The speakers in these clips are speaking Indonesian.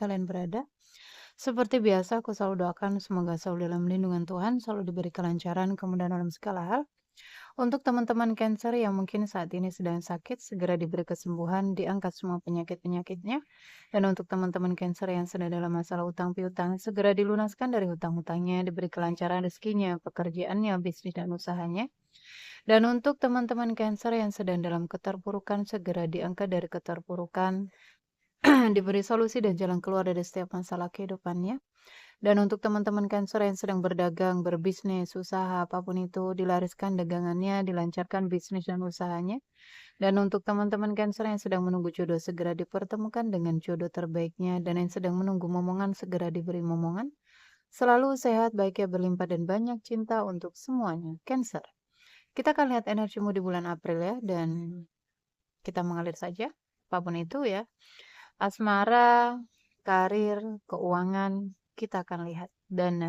kalian berada. Seperti biasa, aku selalu doakan semoga selalu dalam lindungan Tuhan, selalu diberi kelancaran, kemudahan dalam segala hal. Untuk teman-teman Cancer yang mungkin saat ini sedang sakit, segera diberi kesembuhan, diangkat semua penyakit-penyakitnya. Dan untuk teman-teman Cancer yang sedang dalam masalah utang piutang, segera dilunaskan dari hutang-hutangnya, diberi kelancaran rezekinya, pekerjaannya, bisnis dan usahanya. Dan untuk teman-teman Cancer yang sedang dalam keterpurukan, segera diangkat dari keterpurukan, diberi solusi dan jalan keluar dari setiap masalah kehidupannya. Dan untuk teman-teman Cancer yang sedang berdagang, berbisnis, usaha, apapun itu, dilariskan dagangannya, dilancarkan bisnis dan usahanya. Dan untuk teman-teman Cancer yang sedang menunggu jodoh, segera dipertemukan dengan jodoh terbaiknya. Dan yang sedang menunggu momongan, segera diberi momongan. Selalu sehat, bahagia, berlimpah, dan banyak cinta untuk semuanya. Cancer. Kita akan lihat energimu di bulan April ya, dan kita mengalir saja, apapun itu ya. Asmara, karir, keuangan, kita akan lihat. Dan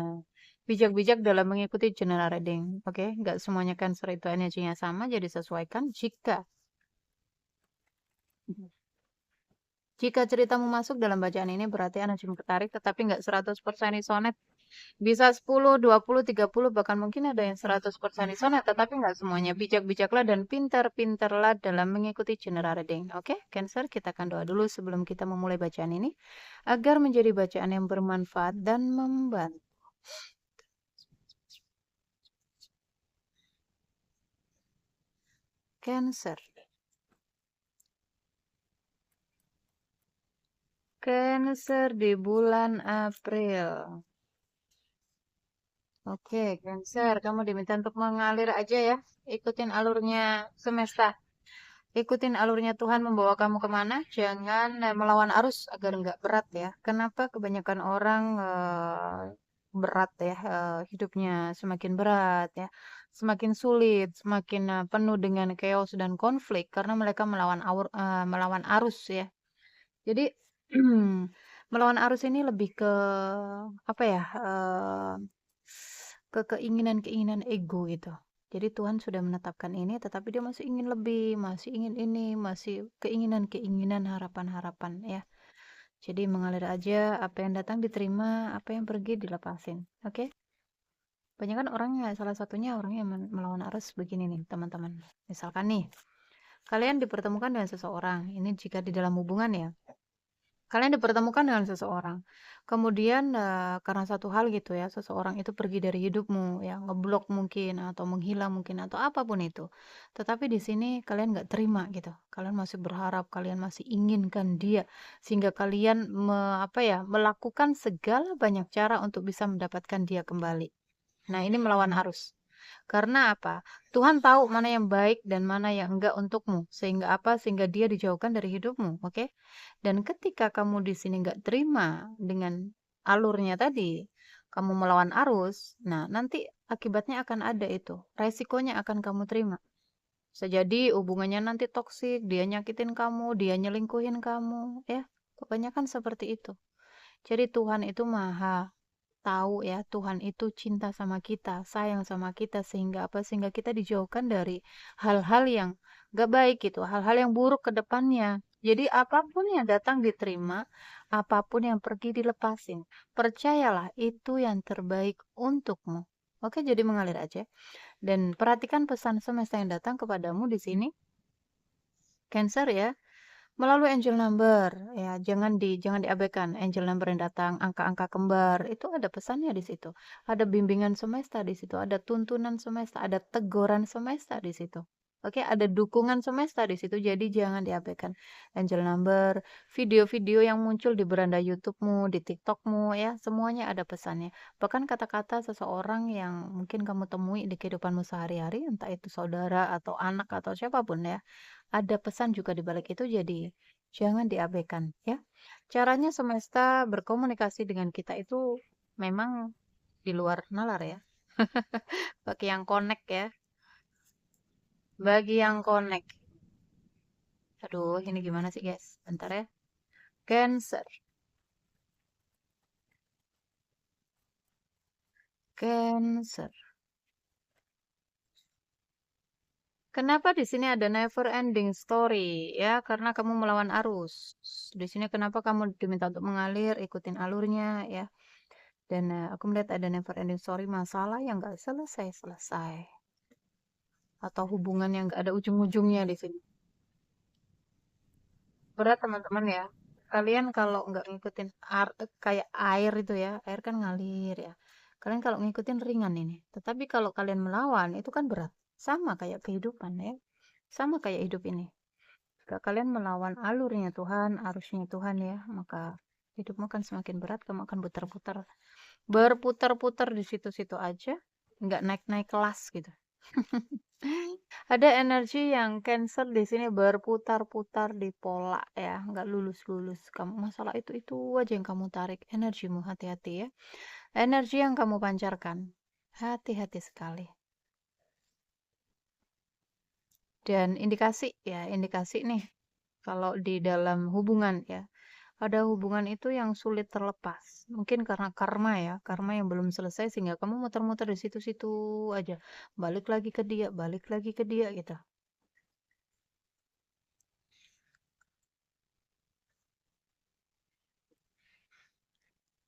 bijak-bijak dalam mengikuti general reading. Oke, nggak semuanya Cancer itu energinya sama, jadi sesuaikan. Jika ceritamu masuk dalam bacaan ini berarti energimu tertarik, tetapi nggak 100% isonet. Bisa 10, 20, 30, bahkan mungkin ada yang 100% isonet, tetapi nggak semuanya. Bijak-bijaklah dan pintar-pintarlah dalam mengikuti general reading. Oke, Cancer, kita akan doa dulu sebelum kita memulai bacaan ini, agar menjadi bacaan yang bermanfaat dan membantu. Cancer. Cancer di bulan April. Oke, Cancer, kamu diminta untuk mengalir aja ya. Ikutin alurnya semesta. Ikutin alurnya Tuhan membawa kamu kemana. Jangan melawan arus agar nggak berat ya. Kenapa kebanyakan orang berat ya, hidupnya semakin berat ya. Semakin sulit, semakin penuh dengan chaos dan konflik karena mereka melawan arus ya. Jadi melawan arus ini lebih ke apa ya? Ke keinginan-keinginan ego gitu. Jadi Tuhan sudah menetapkan ini, tetapi dia masih ingin lebih, masih ingin ini, masih keinginan-keinginan, harapan-harapan ya. Jadi mengalir aja, apa yang datang diterima, apa yang pergi dilepasin. Oke? Banyak kan orangnya, salah satunya orangnya yang melawan arus begini nih, teman-teman. Misalkan nih, kalian dipertemukan dengan seseorang. Ini jika di dalam hubungan ya. Kalian dipertemukan dengan seseorang. Kemudian karena satu hal gitu ya, seseorang itu pergi dari hidupmu ya, ngeblok mungkin atau menghilang mungkin atau apapun itu. Tetapi di sini kalian nggak terima gitu. Kalian masih berharap, kalian masih inginkan dia sehingga kalian apa ya, melakukan segala banyak cara untuk bisa mendapatkan dia kembali. Nah, ini melawan arus. Karena apa? Tuhan tahu mana yang baik dan mana yang enggak untukmu. Sehingga apa? Sehingga dia dijauhkan dari hidupmu. Oke? Dan ketika kamu di sini enggak terima dengan alurnya tadi, kamu melawan arus, nah nanti akibatnya akan ada itu. Resikonya akan kamu terima. Bisa jadi hubungannya nanti toksik, dia nyakitin kamu, dia nyelingkuhin kamu, ya. Kebanyakan seperti itu. Jadi Tuhan itu maha tahu ya, Tuhan itu cinta sama kita, sayang sama kita, sehingga apa? Sehingga kita dijauhkan dari hal-hal yang gak baik gitu, hal-hal yang buruk ke depannya. Jadi apapun yang datang diterima, apapun yang pergi dilepasin. Percayalah, itu yang terbaik untukmu. Oke, jadi mengalir aja. Dan perhatikan pesan semesta yang datang kepadamu di sini. Cancer ya, melalui angel number ya, jangan diabaikan angel number yang datang, angka-angka kembar, itu ada pesannya di situ. Ada bimbingan semesta di situ, ada tuntunan semesta, ada teguran semesta di situ. Oke, ada dukungan semesta di situ, jadi jangan diabaikan. Angel number, video-video yang muncul di beranda YouTube-mu, di TikTok-mu ya, semuanya ada pesannya. Bahkan kata-kata seseorang yang mungkin kamu temui di kehidupanmu sehari-hari, entah itu saudara atau anak atau siapapun ya, ada pesan juga di balik itu, jadi jangan diabaikan ya. Caranya semesta berkomunikasi dengan kita itu memang di luar nalar ya. Bagi yang connect ya. Bagi yang connect. Aduh, ini gimana sih guys? Bentar ya. Cancer. Cancer. Kenapa di sini ada never ending story? Ya, karena kamu melawan arus. Di sini kenapa kamu diminta untuk mengalir, ikutin alurnya ya. Dan aku melihat ada never ending story, masalah yang nggak selesai-selesai. Atau hubungan yang nggak ada ujung-ujungnya di sini. Berat teman-teman ya. Kalian kalau nggak ngikutin kayak air itu ya, air kan ngalir ya. Kalian kalau ngikutin ringan ini. Tetapi kalau kalian melawan itu kan berat. Sama kayak kehidupan ya. Sama kayak hidup ini. Jika kalian melawan alurnya Tuhan, arusnya Tuhan ya, maka hidupmu akan semakin berat, kamu akan putar-putar. Berputar-putar di situ-situ aja, nggak naik-naik kelas gitu. Ada energi yang Cancer di sini berputar-putar di pola ya, nggak lulus-lulus. Kamu masalah itu aja yang kamu tarik, energimu hati-hati ya. Energi yang kamu pancarkan, hati-hati sekali. Dan indikasi ya, indikasi nih kalau di dalam hubungan ya. Ada hubungan itu yang sulit terlepas. Mungkin karena karma ya, karma yang belum selesai sehingga kamu muter-muter di situ-situ aja. Balik lagi ke dia, balik lagi ke dia gitu.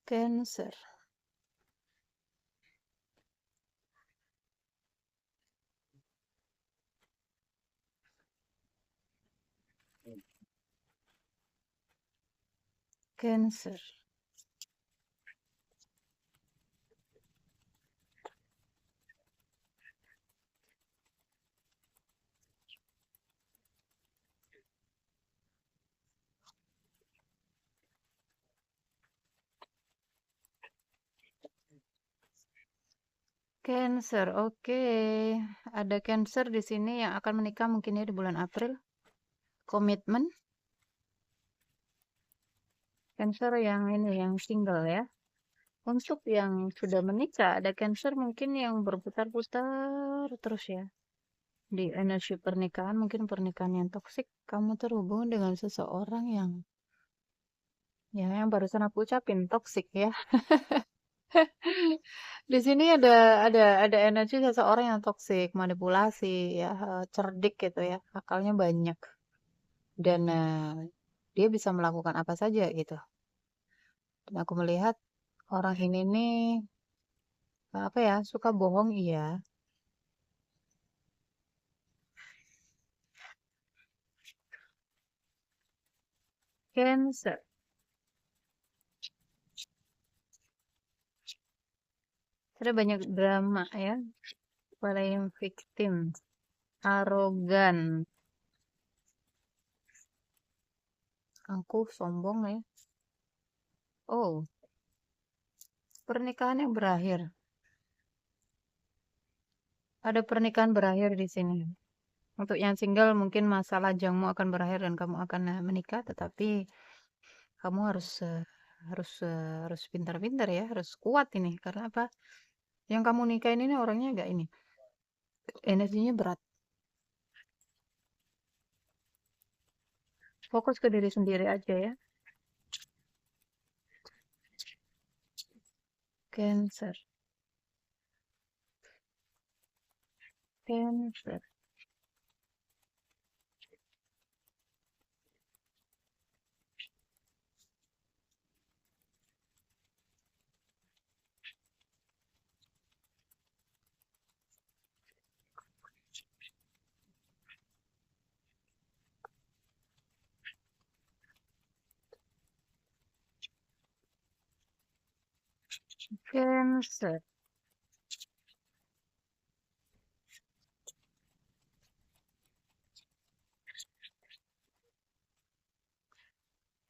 Cancer. Cancer. Cancer, oke. Ada Cancer di sini yang akan menikah mungkin ya di bulan April. Komitmen. Cancer yang ini, yang single ya. Untuk yang sudah menikah, ada Cancer mungkin yang berputar-putar terus ya. Di energi pernikahan, mungkin pernikahan yang toksik, kamu terhubung dengan seseorang yang ya yang barusan aku ucapin toksik ya. Di sini ada energi seseorang yang toksik, manipulasi ya, cerdik gitu ya, akalnya banyak. Dan dia bisa melakukan apa saja gitu. Dan aku melihat orang ini nih apa ya, suka bohong iya. Cancer. Ada banyak drama ya. Playing victim. Arogan. Angkuh, sombong ya. Oh, pernikahan yang berakhir. Ada pernikahan berakhir di sini. Untuk yang single mungkin masalah jangmu akan berakhir dan kamu akan menikah, tetapi kamu harus pintar-pintar ya, harus kuat ini. Karena apa? Yang kamu nikahin ini orangnya agak ini, energinya berat. Fokus ke diri sendiri aja ya. Cancer, Cancer, Cancer.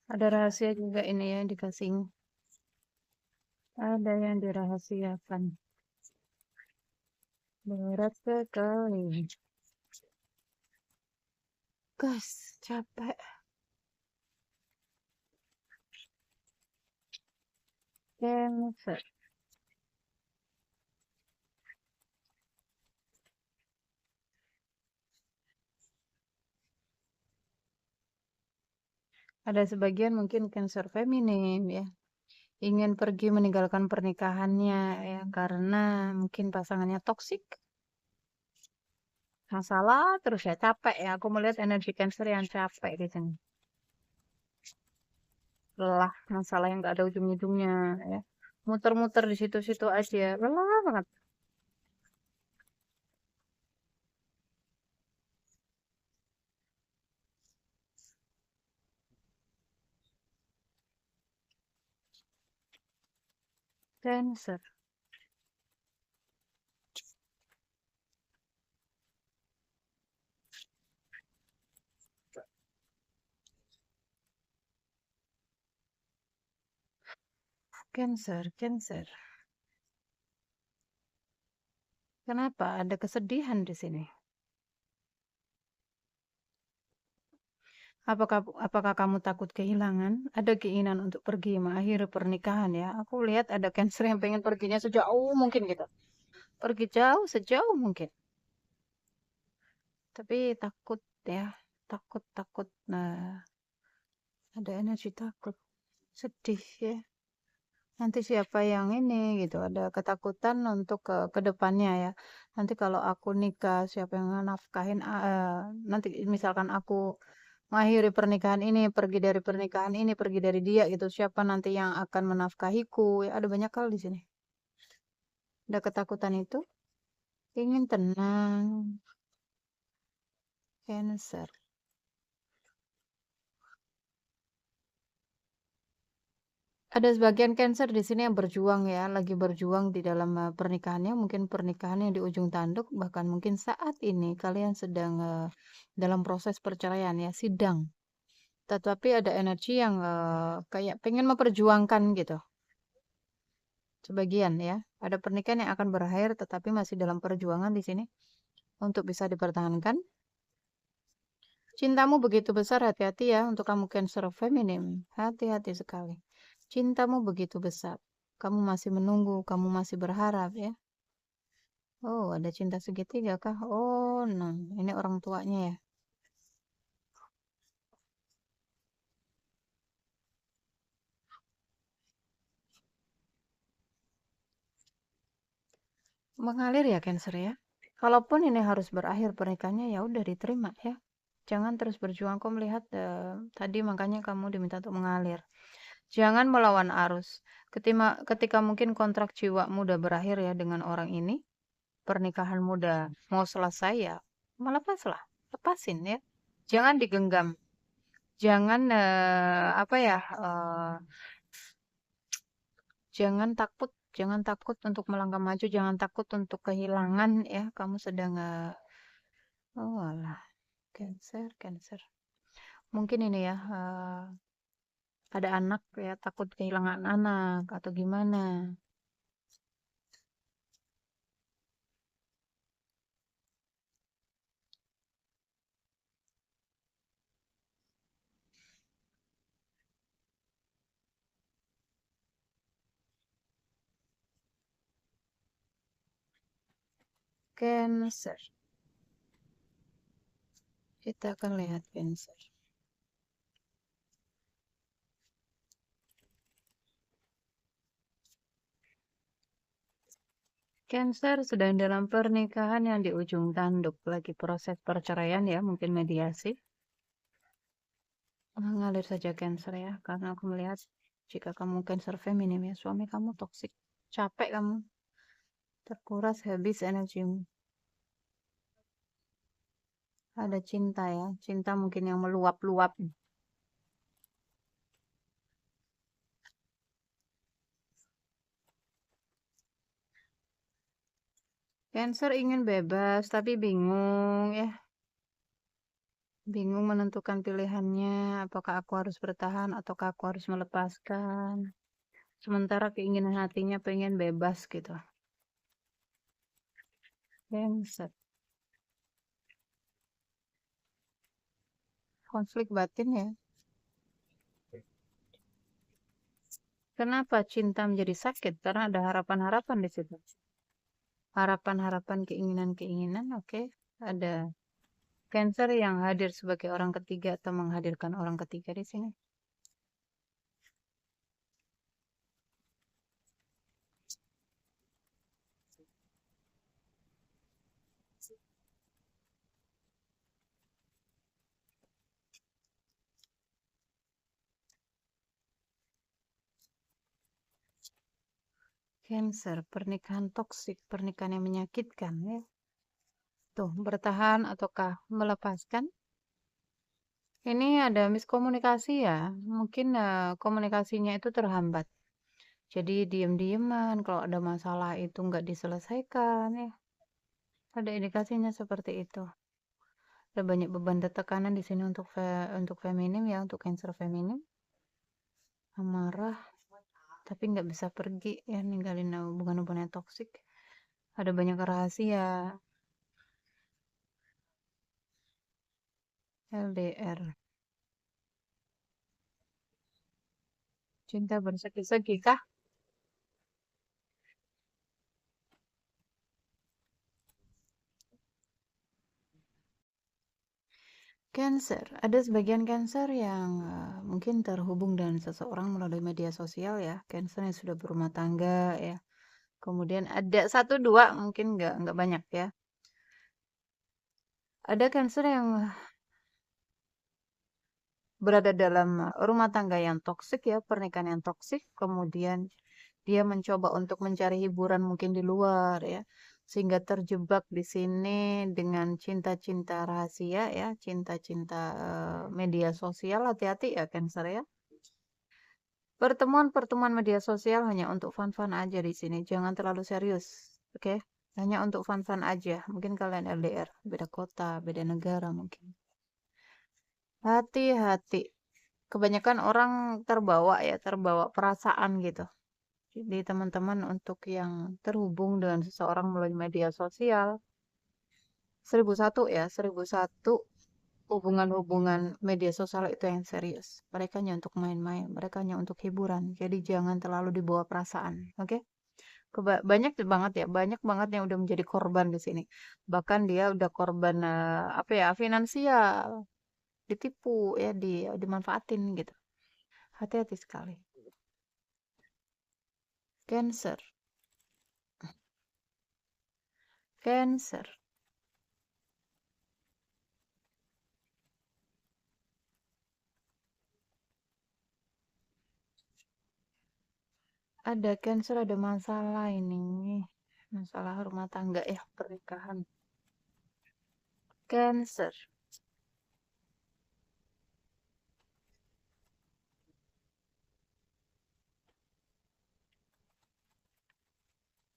Ada rahasia juga ini ya dikasih. Ada yang dirahasiakan. Berat sekali. Gas, capek. Cancer. Ada sebagian mungkin Cancer feminim ya. Ingin pergi meninggalkan pernikahannya ya karena mungkin pasangannya toksik. Masalah terus ya, capek ya. Aku melihat energi Cancer yang capek di sini. Lelah, masalah yang gak ada ujung-ujungnya ya. Muter-muter di situ-situ aja. Lelah banget. Cancer. Cancer, Cancer. Kenapa ada kesedihan di sini? Apakah kamu takut kehilangan? Ada keinginan untuk pergi mengakhiri pernikahan ya? Aku lihat ada Cancer yang pengen perginya sejauh mungkin gitu. Pergi jauh sejauh mungkin. Tapi takut ya, takut. Nah, ada energi takut, sedih ya. Nanti siapa yang ini gitu, ada ketakutan untuk ke depannya ya. Nanti kalau aku nikah, siapa yang nafkahin? Nanti misalkan aku mengakhiri pernikahan ini, pergi dari pernikahan ini, pergi dari dia gitu. Siapa nanti yang akan menafkahiku? Ya, ada banyak hal di sini. Ada ketakutan itu, ingin tenang, Cancer. Ada sebagian Cancer di sini yang berjuang ya, lagi berjuang di dalam pernikahannya, mungkin pernikahan yang di ujung tanduk, bahkan mungkin saat ini kalian sedang dalam proses perceraian ya, sidang. Tetapi ada energi yang kayak pengen memperjuangkan gitu. Sebagian ya, ada pernikahan yang akan berakhir, tetapi masih dalam perjuangan di sini untuk bisa dipertahankan. Cintamu begitu besar, hati-hati ya untuk kamu Cancer feminim. Hati-hati sekali. Cintamu begitu besar. Kamu masih menunggu, kamu masih berharap ya. Oh, ada cinta segitiga kah? Oh, nah, ini orang tuanya ya. Mengalir ya Cancer ya. Kalaupun ini harus berakhir pernikahannya ya udah diterima ya. Jangan terus berjuang. Kau melihat tadi makanya kamu diminta untuk mengalir. Jangan melawan arus. Ketika mungkin kontrak jiwamu udah berakhir ya dengan orang ini, pernikahan muda mau selesai ya, melepaslah, lepasin ya. Jangan digenggam, jangan apa ya, jangan takut untuk melangkah maju, jangan takut untuk kehilangan ya. Kamu sedang, oh alah, Cancer, Cancer. Mungkin ini ya, ada anak ya takut kehilangan anak atau gimana. Cancer. Kita akan lihat Cancer. Cancer sedang dalam pernikahan yang di ujung tanduk, lagi proses perceraian ya, mungkin mediasi. Mengalir saja Cancer ya, karena aku melihat jika kamu Cancer feminim ya, suami kamu toksik, capek kamu, terkuras habis energimu. Ada cinta ya, cinta mungkin yang meluap-luap. Cancer ingin bebas, tapi bingung ya. Bingung menentukan pilihannya, apakah aku harus bertahan ataukah aku harus melepaskan. Sementara keinginan hatinya pengen bebas gitu. Cancer. Konflik batin ya. Kenapa cinta menjadi sakit? Karena ada harapan-harapan di situ. Harapan-harapan, keinginan-keinginan, oke. Ada Cancer yang hadir sebagai orang ketiga atau menghadirkan orang ketiga di sini. Cancer, pernikahan toksik, pernikahan yang menyakitkan ya. Tuh, bertahan ataukah melepaskan? Ini ada miskomunikasi ya. Mungkin komunikasinya itu terhambat. Jadi diem-dieman kalau ada masalah itu nggak diselesaikan ya. Ada indikasinya seperti itu. Ada banyak beban dan tekanan di sini untuk feminim ya, untuk Cancer feminim. Amarah, tapi nggak bisa pergi ya, ninggalin hubungan-hubungan yang toksik. Ada banyak rahasia. LDR. Cinta bersegi-segi kah? Cancer. Ada sebagian Cancer yang mungkin terhubung dengan seseorang melalui media sosial ya. Cancer yang sudah berumah tangga ya. Kemudian ada satu dua mungkin nggak banyak ya. Ada Cancer yang berada dalam rumah tangga yang toksik ya, pernikahan yang toksik, kemudian dia mencoba untuk mencari hiburan mungkin di luar ya, sehingga terjebak di sini dengan cinta-cinta rahasia ya, cinta-cinta media sosial. Hati-hati ya Cancer ya. Pertemuan-pertemuan media sosial hanya untuk fun-fun aja di sini, jangan terlalu serius, oke? Hanya untuk fun-fun aja. Mungkin kalian LDR, beda kota, beda negara mungkin. Hati-hati. Kebanyakan orang terbawa ya, terbawa perasaan gitu. Jadi teman-teman untuk yang terhubung dengan seseorang melalui media sosial, 1001 ya, 1001 hubungan-hubungan media sosial itu yang serius. Mereka hanya untuk main-main, mereka hanya untuk hiburan. Jadi jangan terlalu dibawa perasaan, oke? Banyak banget ya, banyak banget yang udah menjadi korban di sini. Bahkan dia udah korban apa ya, finansial, ditipu ya, dimanfaatin gitu. Hati-hati sekali. Cancer, Cancer. Ada Cancer, ada masalah ini. Masalah rumah tangga ya, pernikahan. Cancer,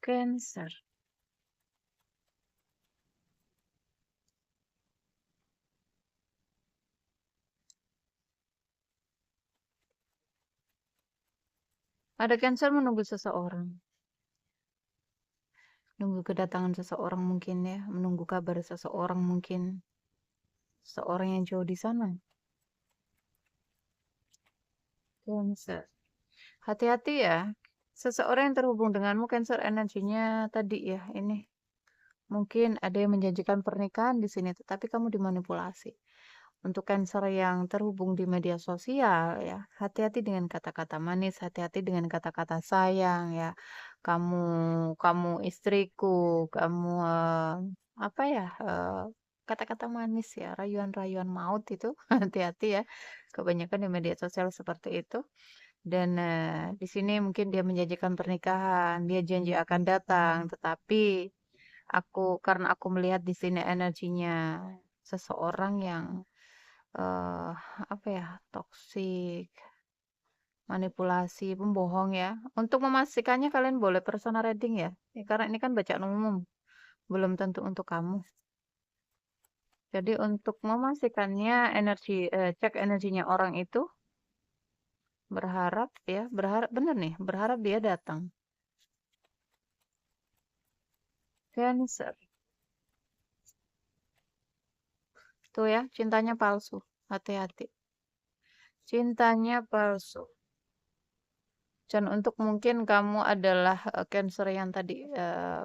Cancer. Ada Cancer menunggu seseorang. Nunggu kedatangan seseorang mungkin ya, menunggu kabar seseorang mungkin. Seseorang yang jauh di sana. Cancer. Hati-hati ya. Seseorang yang terhubung denganmu Cancer energinya tadi ya, ini mungkin ada yang menjanjikan pernikahan di sini, tetapi kamu dimanipulasi. Untuk Cancer yang terhubung di media sosial ya, hati-hati dengan kata-kata manis, hati-hati dengan kata-kata sayang ya. Kamu kamu istriku, kamu apa ya? Kata-kata manis ya, rayuan-rayuan maut itu hati-hati ya. Kebanyakan di media sosial seperti itu. Dan di sini mungkin dia menjanjikan pernikahan, dia janji akan datang, tetapi karena aku melihat di sini energinya seseorang yang eh apa ya, toksik, manipulasi, pembohong ya. Untuk memastikannya kalian boleh personal reading ya. Ya, karena ini kan bacaan umum, belum tentu untuk kamu. Jadi untuk memastikannya cek energinya orang itu berharap ya, berharap bener nih, berharap dia datang. Cancer. Tuh ya, cintanya palsu. Hati-hati. Cintanya palsu. Dan untuk mungkin kamu adalah Cancer yang tadi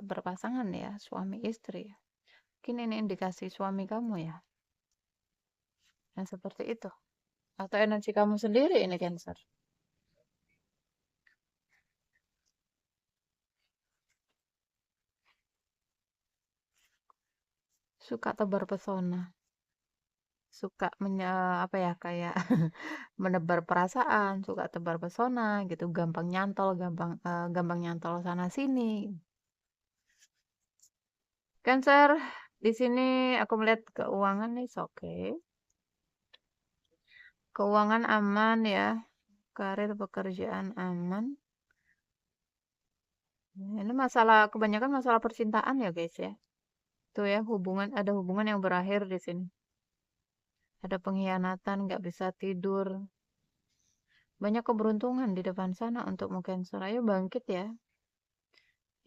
berpasangan ya, suami istri. Mungkin ini indikasi suami kamu ya, yang seperti itu. Atau energi kamu sendiri ini Cancer. Suka tebar pesona. suka apa ya, kayak menebar perasaan, suka tebar pesona gitu, gampang nyantol, gampang nyantol sana sini. Cancer, di sini aku melihat keuangan nih, oke. Keuangan aman ya, karir pekerjaan aman. Ini masalah kebanyakan masalah percintaan ya guys ya. Tuh ya, ada hubungan yang berakhir di sini. Ada pengkhianatan, nggak bisa tidur. Banyak keberuntungan di depan sana untukmu Cancer. Ayo bangkit ya.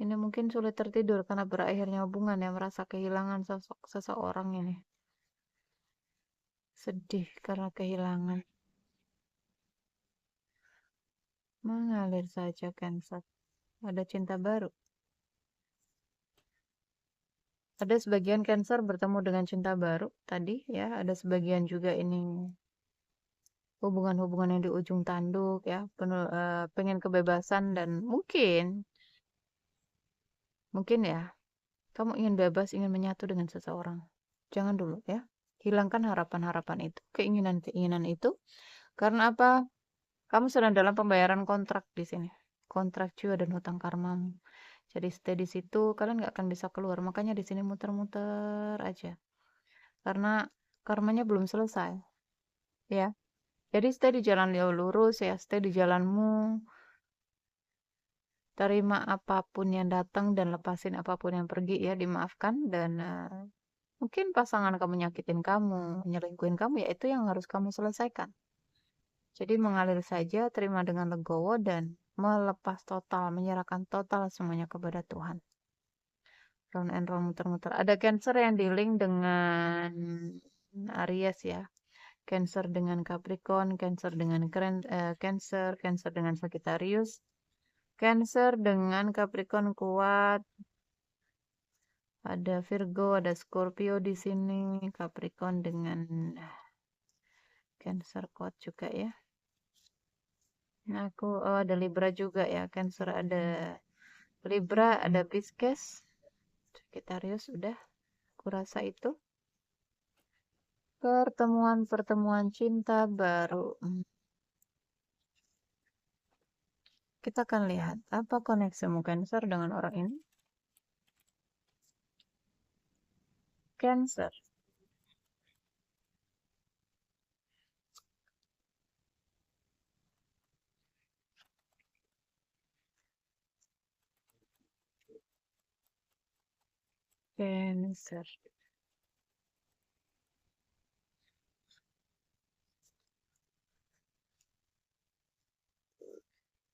Ini mungkin sulit tertidur karena berakhirnya hubungan yang merasa kehilangan sosok seseorang ini. Sedih karena kehilangan. Mengalir saja Cancer. Ada cinta baru. Ada sebagian Cancer bertemu dengan cinta baru tadi ya. Ada sebagian juga ini hubungan-hubungan yang di ujung tanduk ya. Pengen kebebasan dan mungkin ya. Kamu ingin bebas, ingin menyatu dengan seseorang. Jangan dulu ya. Hilangkan harapan-harapan itu, keinginan-keinginan itu. Karena apa? Kamu sedang dalam pembayaran kontrak di sini. Kontrak jiwa dan hutang karmamu. Jadi stay di situ, kalian nggak akan bisa keluar. Makanya di sini muter-muter aja. Karena karmanya belum selesai, ya. Jadi stay di jalan yang lurus ya, stay di jalanmu. Terima apapun yang datang dan lepasin apapun yang pergi ya, dimaafkan dan mungkin pasangan kamu nyakitin kamu, nyelingkuhin kamu, ya itu yang harus kamu selesaikan. Jadi mengalir saja, terima dengan legowo dan melepas total, menyerahkan total semuanya kepada Tuhan. Round and round muter-muter. Ada Cancer yang dealing dengan Aries ya. Cancer dengan Capricorn, Cancer dengan Cancer dengan Sagittarius. Cancer dengan Capricorn kuat. Ada Virgo, ada Scorpio di sini, Capricorn dengan Cancer kuat juga ya. Nah, ada Libra juga ya, Cancer ada Libra, ada Pisces, Sagittarius udah, kurasa itu. Pertemuan-pertemuan cinta baru. Kita akan lihat apa koneksimu Cancer dengan orang ini. Cancer. Cancer.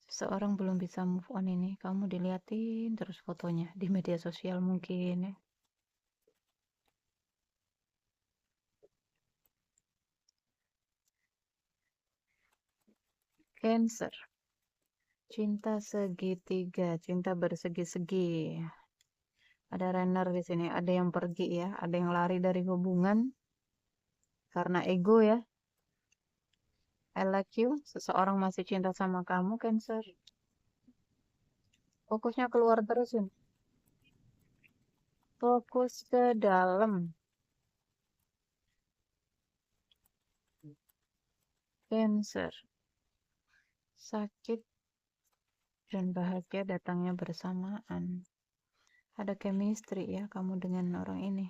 Seorang belum bisa move on ini, kamu diliatin terus fotonya di media sosial mungkin ya. Cancer. Cinta segitiga, cinta bersegi-segi. Ada runner di sini, ada yang pergi ya, ada yang lari dari hubungan karena ego ya. I like you, seseorang masih cinta sama kamu Cancer. Fokusnya keluar terus ya. Fokus ke dalam. Cancer. Sakit dan bahagia datangnya bersamaan. Ada chemistry ya kamu dengan orang ini.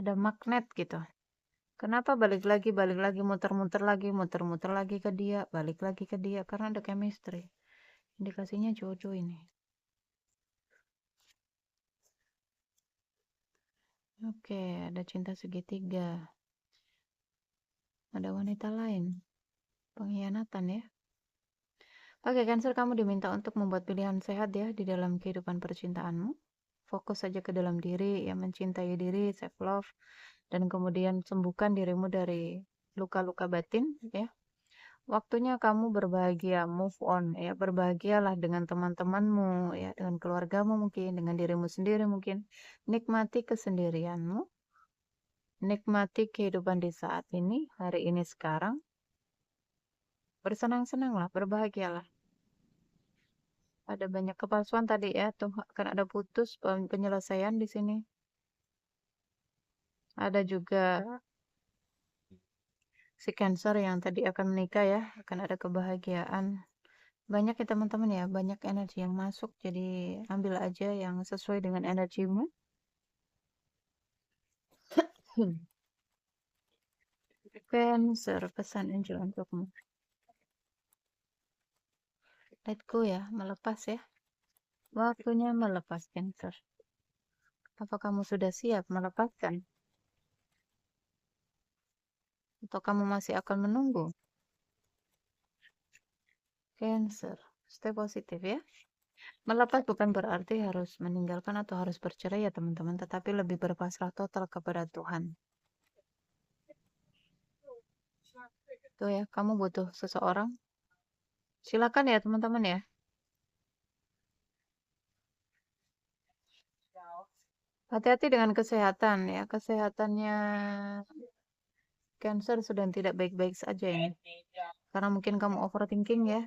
Ada magnet gitu. Kenapa balik lagi, muter-muter lagi ke dia, balik lagi ke dia, karena ada chemistry. Indikasinya jodoh ini. Oke, ada cinta segitiga. Ada wanita lain. Pengkhianatan ya. Oke, Cancer, kamu diminta untuk membuat pilihan sehat ya di dalam kehidupan percintaanmu. Fokus saja ke dalam diri, ya mencintai diri, self love, dan kemudian sembuhkan dirimu dari luka-luka batin ya. Waktunya kamu berbahagia, move on ya, berbahagialah dengan teman-temanmu ya, dengan keluargamu mungkin, dengan dirimu sendiri mungkin. Nikmati kesendirianmu, nikmati kehidupan di saat ini, hari ini sekarang. Bersenang-senanglah, berbahagialah. Ada banyak kepalsuan tadi ya, tuh kan ada putus penyelesaian di sini. Ada juga Si Cancer yang tadi akan menikah ya, akan ada kebahagiaan. Banyak ya teman-teman ya, banyak energi yang masuk, jadi ambil aja yang sesuai dengan energimu. Cancer, pesan angel untukmu. Let go ya, melepas ya. Waktunya melepas Cancer. Apa kamu sudah siap melepaskan? Atau kamu masih akan menunggu? Cancer, stay positif ya. Melepas bukan berarti harus meninggalkan atau harus bercerai ya teman-teman, tetapi lebih berpasrah total kepada Tuhan. Tuh ya, kamu butuh seseorang. Silakan ya teman-teman ya. Hati-hati dengan kesehatan ya. Kesehatannya Cancer sudah tidak baik-baik saja ini. Karena mungkin kamu overthinking ya.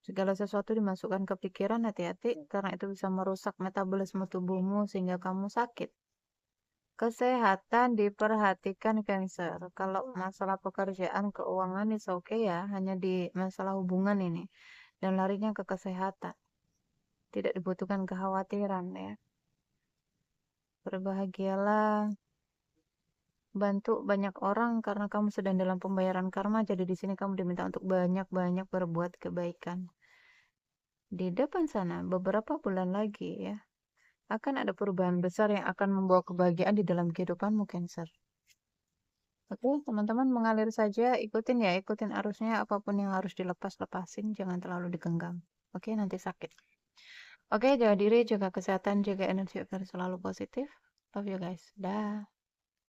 Segala sesuatu dimasukkan ke pikiran, hati-hati karena itu bisa merusak metabolisme tubuhmu sehingga kamu sakit. Kesehatan diperhatikan Cancer. Kalau masalah pekerjaan, keuangan is oke ya, hanya di masalah hubungan ini. Dan larinya ke kesehatan. Tidak dibutuhkan kekhawatiran ya. Berbahagialah, bantu banyak orang karena kamu sedang dalam pembayaran karma. Jadi di sini kamu diminta untuk banyak-banyak berbuat kebaikan. Di depan sana, beberapa bulan lagi ya, akan ada perubahan besar yang akan membawa kebahagiaan di dalam kehidupanmu, Cancer. Oke, teman-teman mengalir saja, ikutin ya, ikutin arusnya, apapun yang harus dilepas, lepasin, jangan terlalu digenggam. Oke, nanti sakit. Oke, jaga diri, jaga kesehatan, jaga energi agar selalu positif. Love you guys. Dah.